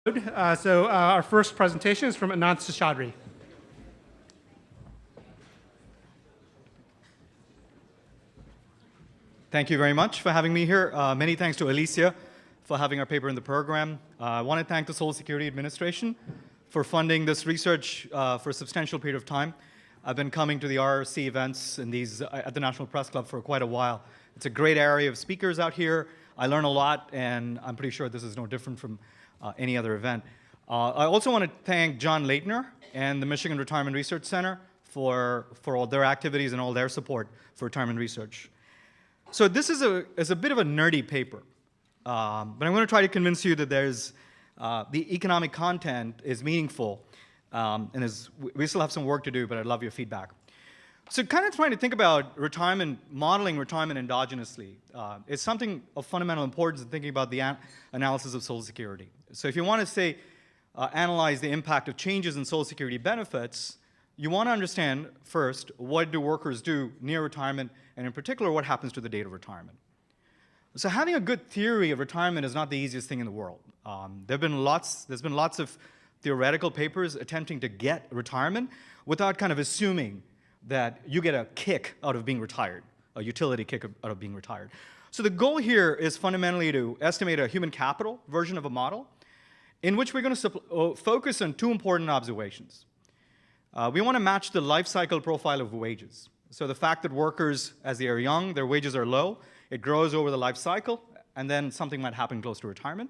Our first presentation is from Ananth Seshadri. Thank you very much for having me here. Many thanks to Alicia for having our paper in the program. I want to thank the Social Security Administration for funding this research for a substantial period of time. I've been coming to the RRC events and these at the National Press Club for quite a while. It's a great area of speakers out here. I learn a lot, and I'm pretty sure this is no different from any other event. I also want to thank John Leitner and the Michigan Retirement Research Center for all their activities and all their support for retirement research. So this is a bit of a nerdy paper, but I'm going to try to convince you that there's the economic content is meaningful, and we still have some work to do, but I'd love your feedback. So kind of trying to think about retirement, modeling retirement endogenously is something of fundamental importance in thinking about the analysis of Social Security. So if you want to say, analyze the impact of changes in Social Security benefits, you want to understand first, what do workers do near retirement, and in particular, what happens to the date of retirement. So having a good theory of retirement is not the easiest thing in the world. There's been lots of theoretical papers attempting to get retirement without kind of assuming that you get a kick out of being retired, a utility kick out of being retired. So the goal here is fundamentally to estimate a human capital version of a model in which we're going to focus on two important observations. We want to match the life cycle profile of wages. So the fact that workers, as they are young, their wages are low, it grows over the life cycle, and then something might happen close to retirement.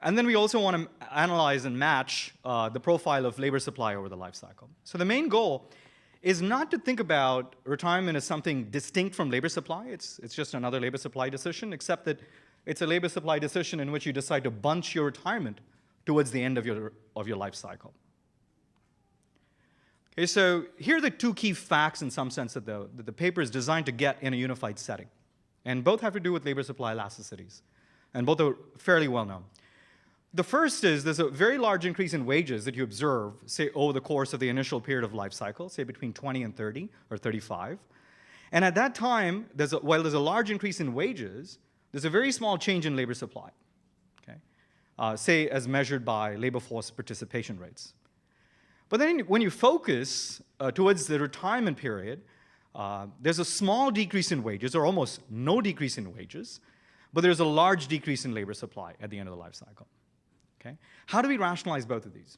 And then we also want to analyze and match the profile of labor supply over the life cycle. So the main goal is not to think about retirement as something distinct from labor supply. It's just another labor supply decision, except that it's a labor supply decision in which you decide to bunch your retirement towards the end of your life cycle. Okay, so here are the two key facts in some sense that the paper is designed to get in a unified setting. And both have to do with labor supply elasticities. And both are fairly well known. The first is there's a very large increase in wages that you observe, say, over the course of the initial period of life cycle, say between 20 and 30 or 35. And at that time, while there's a large increase in wages, there's a very small change in labor supply, okay? Say as measured by labor force participation rates. But then when you focus towards the retirement period, there's a small decrease in wages, or almost no decrease in wages, but there's a large decrease in labor supply at the end of the life cycle. Okay? How do we rationalize both of these?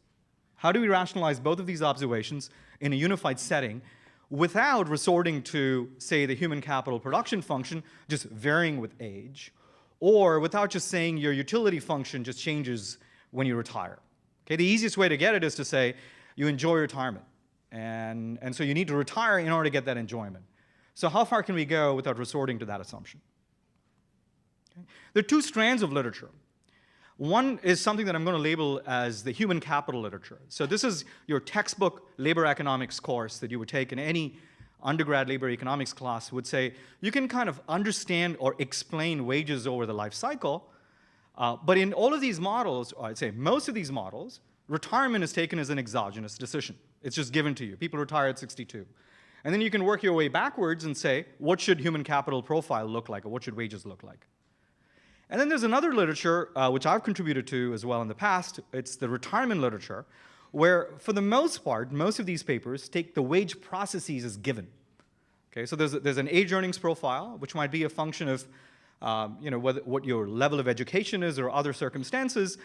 How do we rationalize both of these observations in a unified setting without resorting to, say, the human capital production function just varying with age, or without just saying your utility function just changes when you retire? Okay? The easiest way to get it is to say you enjoy retirement, and so you need to retire in order to get that enjoyment. So how far can we go without resorting to that assumption? Okay? There are two strands of literature. One is something that I'm going to label as the human capital literature. So this is your textbook labor economics course that you would take in any undergrad labor economics class would say, you can kind of understand or explain wages over the life cycle, but in all of these models, or I'd say most of these models, retirement is taken as an exogenous decision. It's just given to you. People retire at 62. And then you can work your way backwards and say, what should human capital profile look like, or what should wages look like? And then there's another literature, which I've contributed to as well in the past. It's the retirement literature, where for the most part, most of these papers take the wage processes as given. Okay, so there's an age earnings profile, which might be a function of what your level of education is or other circumstances.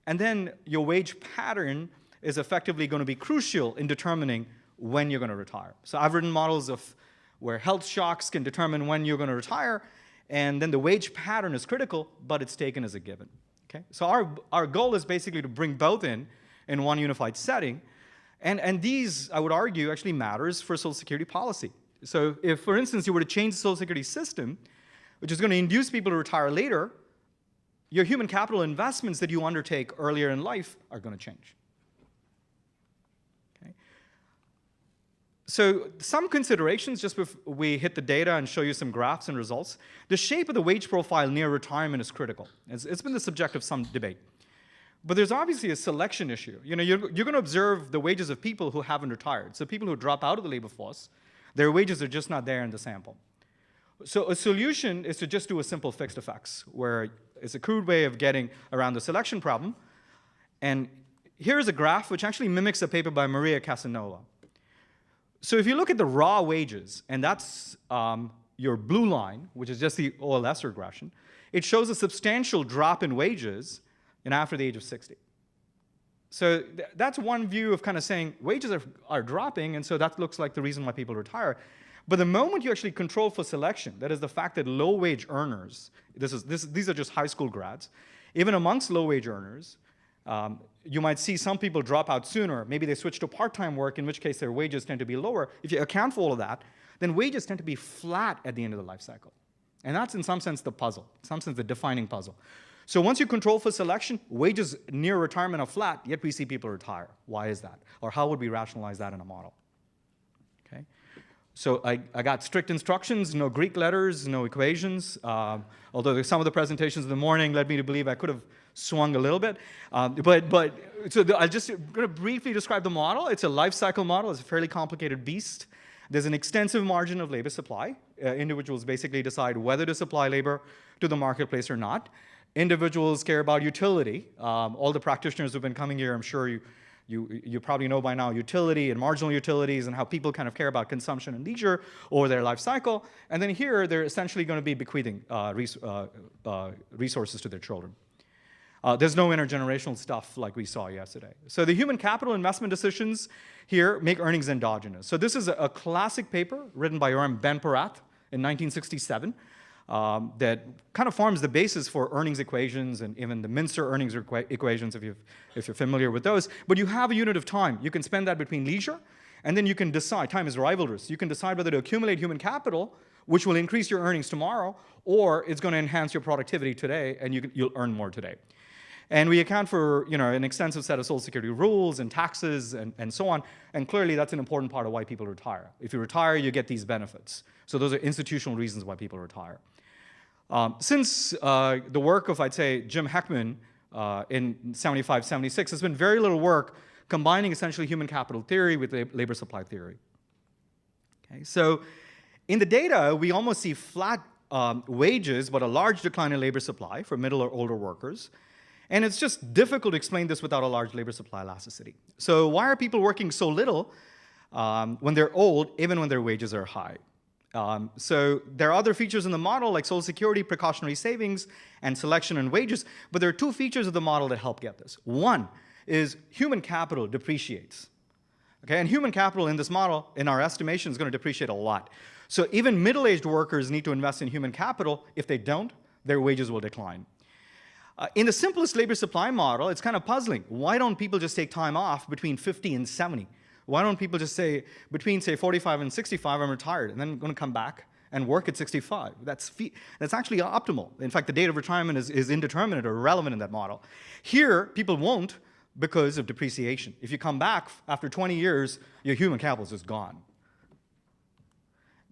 And then your wage pattern is effectively going to be crucial in determining when you're going to retire. So I've written models of where health shocks can determine when you're going to retire, and then the wage pattern is critical, but it's taken as a given. Okay? So our goal is basically to bring both in one unified setting. And these, I would argue, actually matters for Social Security policy. So if, for instance, you were to change the Social Security system, which is going to induce people to retire later, your human capital investments that you undertake earlier in life are going to change. Okay? So some considerations, just before we hit the data and show you some graphs and results. The shape of the wage profile near retirement is critical. It's been the subject of some debate. But there's obviously a selection issue. You know, you're going to observe the wages of people who haven't retired. So people who drop out of the labor force, their wages are just not there in the sample. So a solution is to just do a simple fixed effects, where it's a crude way of getting around the selection problem. And here's a graph which actually mimics a paper by Maria Casanova. So if you look at the raw wages, and that's your blue line, which is just the OLS regression, it shows a substantial drop in wages after the age of 60. So that's one view of kind of saying wages are dropping, and so that looks like the reason why people retire. But the moment you actually control for selection, that is the fact that low-wage earners, these are just high school grads, even amongst low-wage earners, you might see some people drop out sooner. Maybe they switch to part-time work, in which case their wages tend to be lower. If you account for all of that, then wages tend to be flat at the end of the life cycle. And that's, in some sense, the puzzle, in some sense, the defining puzzle. So once you control for selection, wages near retirement are flat, yet we see people retire. Why is that? Or how would we rationalize that in a model? Okay. So I got strict instructions, no Greek letters, no equations, although some of the presentations in the morning led me to believe I could have swung a little bit. I'm just going to briefly describe the model. It's a life cycle model. It's a fairly complicated beast. There's an extensive margin of labor supply. Individuals basically decide whether to supply labor to the marketplace or not. Individuals care about utility. All the practitioners who've been coming here, I'm sure you probably know by now utility and marginal utilities and how people kind of care about consumption and leisure over their life cycle. And then here, they're essentially going to be bequeathing resources to their children. There's no intergenerational stuff like we saw yesterday. So the human capital investment decisions here make earnings endogenous. So this is a classic paper written by Yoram Ben-Porat in 1967 that kind of forms the basis for earnings equations and even the Mincer earnings equations if you're familiar with those. But you have a unit of time. You can spend that between leisure, and then you can decide, time is rivalrous, you can decide whether to accumulate human capital, which will increase your earnings tomorrow, or it's going to enhance your productivity today, and you'll earn more today. And we account for an extensive set of Social Security rules and taxes and so on. And clearly, that's an important part of why people retire. If you retire, you get these benefits. So those are institutional reasons why people retire. Since the work of, I'd say, Jim Heckman in 75, 76, there's been very little work combining essentially human capital theory with labor supply theory. Okay, so in the data, we almost see flat wages, but a large decline in labor supply for middle or older workers. And it's just difficult to explain this without a large labor supply elasticity. So why are people working so little when they're old, even when their wages are high? So there are other features in the model, like Social Security, precautionary savings, and selection and wages. But there are two features of the model that help get this. One is human capital depreciates. Okay, and human capital in this model, in our estimation, is going to depreciate a lot. So even middle-aged workers need to invest in human capital. If they don't, their wages will decline. In the simplest labor supply model, it's kind of puzzling. Why don't people just take time off between 50 and 70? Why don't people just say, between, say, 45 and 65, I'm retired, and then I'm going to come back and work at 65? That's actually optimal. In fact, the date of retirement is indeterminate or irrelevant in that model. Here, people won't because of depreciation. If you come back after 20 years, your human capital is just gone.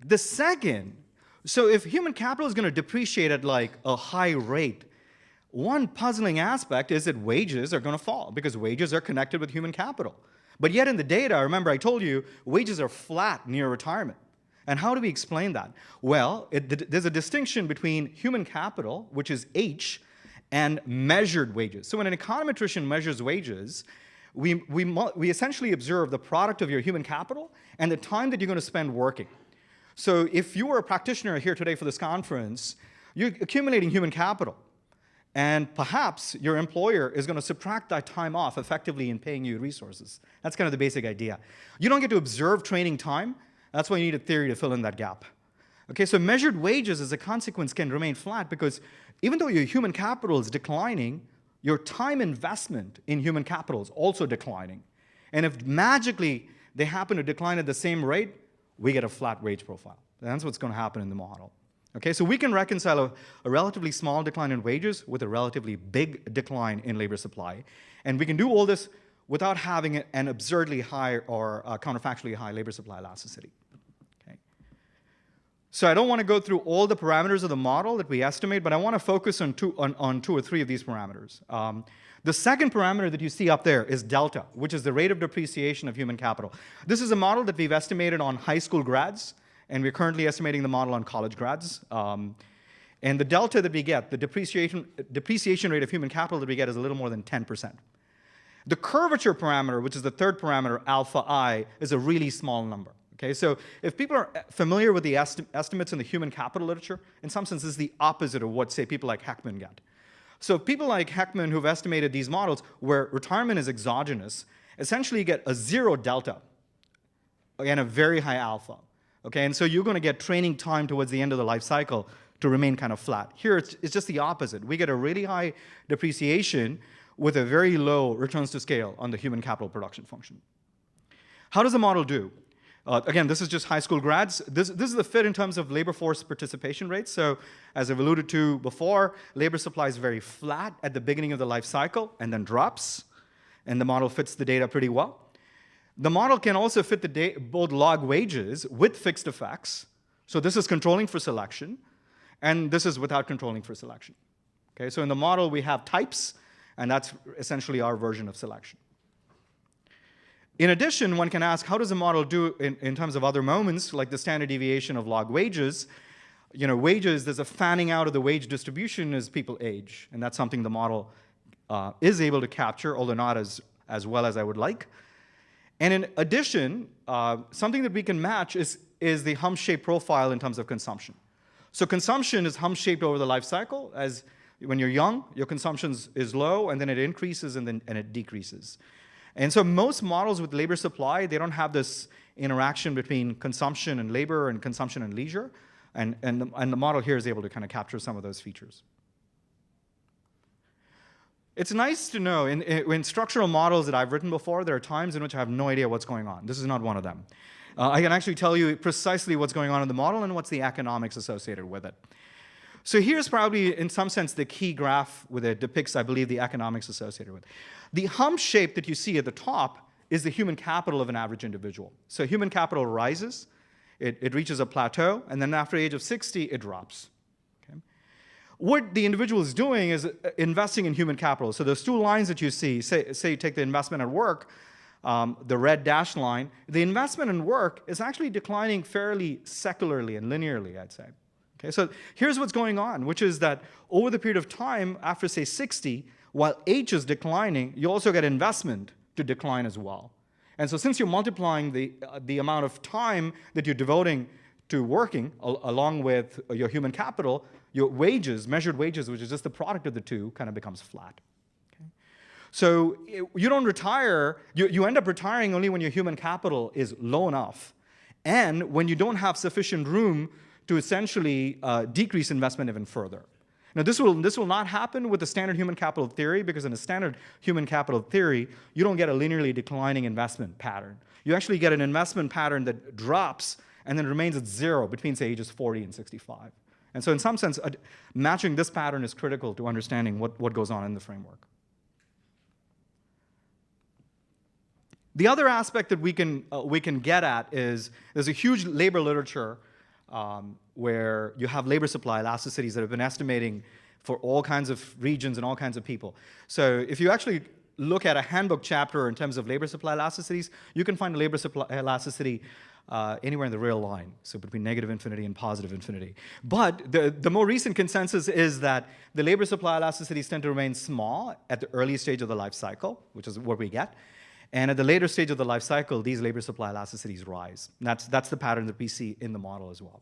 The second, so if human capital is going to depreciate at like a high rate, one puzzling aspect is that wages are going to fall because wages are connected with human capital. But yet in the data, remember I told you, wages are flat near retirement. And how do we explain that? Well, there's a distinction between human capital, which is H, and measured wages. So when an econometrician measures wages, we essentially observe the product of your human capital and the time that you're going to spend working. So if you were a practitioner here today for this conference, you're accumulating human capital. And perhaps your employer is going to subtract that time off effectively in paying you resources. That's kind of the basic idea. You don't get to observe training time. That's why you need a theory to fill in that gap. Okay, so measured wages as a consequence can remain flat because even though your human capital is declining, your time investment in human capital is also declining. And if magically they happen to decline at the same rate, we get a flat wage profile. That's what's going to happen in the model. Okay, so we can reconcile a relatively small decline in wages with a relatively big decline in labor supply. And we can do all this without having an absurdly high or counterfactually high labor supply elasticity. Okay. So I don't want to go through all the parameters of the model that we estimate, but I want to focus on two or three of these parameters. The second parameter that you see up there is delta, which is the rate of depreciation of human capital. This is a model that we've estimated on high school grads. And we're currently estimating the model on college grads. And the delta that we get, the depreciation rate of human capital that we get is a little more than 10%. The curvature parameter, which is the third parameter, alpha I, is a really small number. Okay, so if people are familiar with the estimates in the human capital literature, in some sense, this is the opposite of what, say, people like Heckman get. So people like Heckman who've estimated these models where retirement is exogenous essentially get a 0 delta and a very high alpha. Okay, and so you're going to get training time towards the end of the life cycle to remain kind of flat. Here, it's just the opposite. We get a really high depreciation with a very low returns to scale on the human capital production function. How does the model do? Again, this is just high school grads. This is the fit in terms of labor force participation rates. So as I've alluded to before, labor supply is very flat at the beginning of the life cycle and then drops. And the model fits the data pretty well. The model can also fit both log wages with fixed effects. So this is controlling for selection, and this is without controlling for selection. Okay, so in the model, we have types, and that's essentially our version of selection. In addition, one can ask, how does the model do in terms of other moments, like the standard deviation of log wages? You know, wages, there's a fanning out of the wage distribution as people age, and that's something the model is able to capture, although not as well as I would like. And in addition, something that we can match is the hump-shaped profile in terms of consumption. So consumption is hump-shaped over the life cycle. As when you're young, your consumption is low, and then it increases, and it decreases. And so most models with labor supply, they don't have this interaction between consumption and labor and consumption and leisure. And the model here is able to kind of capture some of those features. It's nice to know, in structural models that I've written before, there are times in which I have no idea what's going on. This is not one of them. I can actually tell you precisely what's going on in the model and what's the economics associated with it. So here's probably, in some sense, the key graph where it depicts, I believe, the economics associated with it. The hump shape that you see at the top is the human capital of an average individual. So human capital rises, it reaches a plateau, and then after the age of 60, it drops. Okay? What the individual is doing is investing in human capital. So those two lines that you see, say you take the investment at work, the red dashed line, the investment in work is actually declining fairly secularly and linearly, I'd say. Okay, so here's what's going on, which is that over the period of time, after, say, 60, while age is declining, you also get investment to decline as well. And so since you're multiplying the amount of time that you're devoting to working along with your human capital, your wages, measured wages, which is just the product of the two, kind of becomes flat. Okay? So you don't retire, you end up retiring only when your human capital is low enough and when you don't have sufficient room to essentially decrease investment even further. Now, this will not happen with the standard human capital theory, because in a standard human capital theory, you don't get a linearly declining investment pattern. You actually get an investment pattern that drops and then remains at 0 between, say, ages 40 and 65. And so in some sense, matching this pattern is critical to understanding what goes on in the framework. The other aspect that we can get at is there's a huge labor literature where you have labor supply elasticities that have been estimating for all kinds of regions and all kinds of people. So if you actually look at a handbook chapter in terms of labor supply elasticities, you can find a labor supply elasticity anywhere in the real line, so between negative infinity and positive infinity. But the more recent consensus is that the labor supply elasticities tend to remain small at the early stage of the life cycle, which is what we get. And at the later stage of the life cycle, these labor supply elasticities rise. And that's the pattern that we see in the model as well.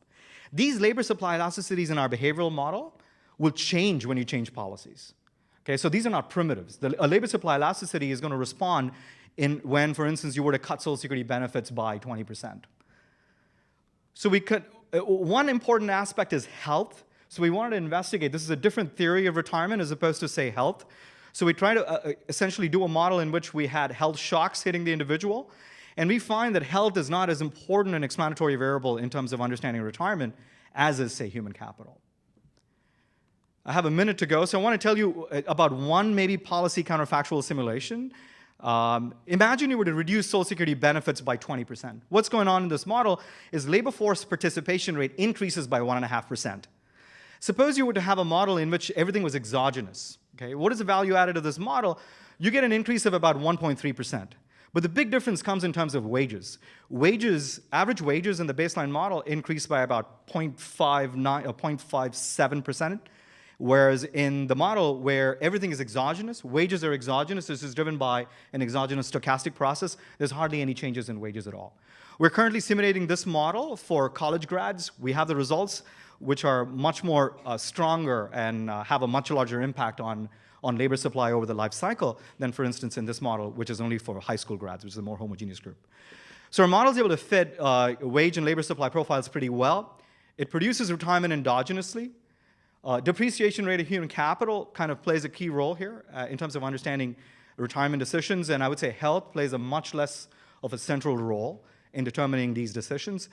These labor supply elasticities in our behavioral model will change when you change policies. Okay, so these are not primitives. A labor supply elasticity is going to respond when, for instance, you were to cut Social Security benefits by 20%. So one important aspect is health. So we wanted to investigate. This is a different theory of retirement as opposed to, say, health. So we try to essentially do a model in which we had health shocks hitting the individual. And we find that health is not as important an explanatory variable in terms of understanding retirement as is, say, human capital. I have a minute to go, so I want to tell you about one maybe policy counterfactual simulation. Imagine you were to reduce Social Security benefits by 20%. What's going on in this model is labor force participation rate increases by 1.5%. Suppose you were to have a model in which everything was exogenous. Okay, what is the value added of this model? You get an increase of about 1.3%. But the big difference comes in terms of wages. Average wages in the baseline model increase by about 0.59 or 0.57%, Whereas in the model where everything is exogenous, wages are exogenous, this is driven by an exogenous stochastic process, there's hardly any changes in wages at all. We're currently simulating this model for college grads. We have the results, which are much more stronger and have a much larger impact on labor supply over the life cycle than, for instance, in this model, which is only for high school grads, which is a more homogeneous group. So our model is able to fit wage and labor supply profiles pretty well. It produces retirement endogenously. Depreciation rate of human capital kind of plays a key role here in terms of understanding retirement decisions, and I would say health plays a much less of a central role in determining these decisions.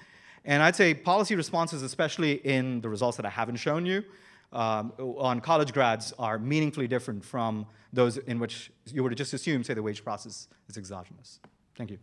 And I'd say policy responses, especially in the results that I haven't shown you, on college grads are meaningfully different from those in which you would just assume, say, the wage process is exogenous. Thank you.